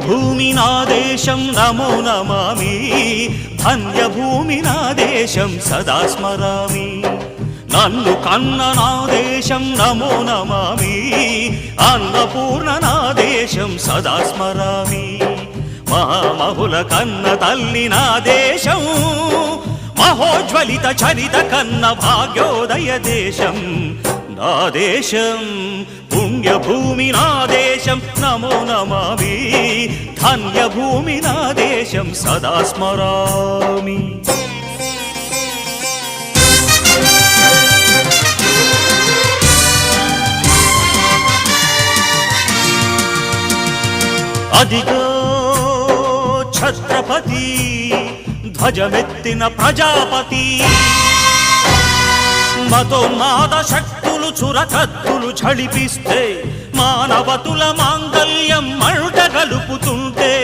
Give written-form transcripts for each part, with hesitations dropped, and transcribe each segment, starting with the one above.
పుణ్యభూమి నా దేశం నమో నమామి, ధన్యభూమి నా దేశం సదా స్మరామి. నన్ను కన్న నా దేశం నమో నమామి, అన్నపూర్ణ నా దేశం సదా స్మరామి. మహామహుల కన్న తల్లి నా దేశం, మహోజ్వలిత చరిత కన్న భాగ్యోదయ దేశం నా దేశం. పుణ్యభూమి నా దేశం నమో నమామి, ధన్యభూమి నా దేశం సదా స్మరామి. అదిగో ఛత్రపతి ధ్వజమెత్తిన ప్రజాపతి, మతోన్మాద శక్తులు చురకత్తులు ఝళిపిస్తే, మానవతుల మాంగల్యం మంట కలుపుతుంటే,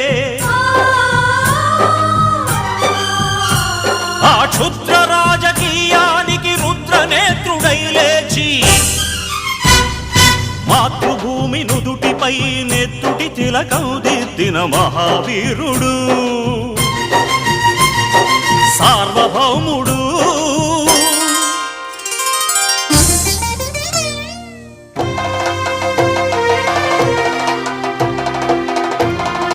ఆ క్షుద్ర రాజకీయానికి రుద్రనేత్రుడై లేచి, మాతృభూమి నుదుటిపై నెత్తుటి తిలకం దిద్దిన మహావీరుడు, సార్వభౌముడు,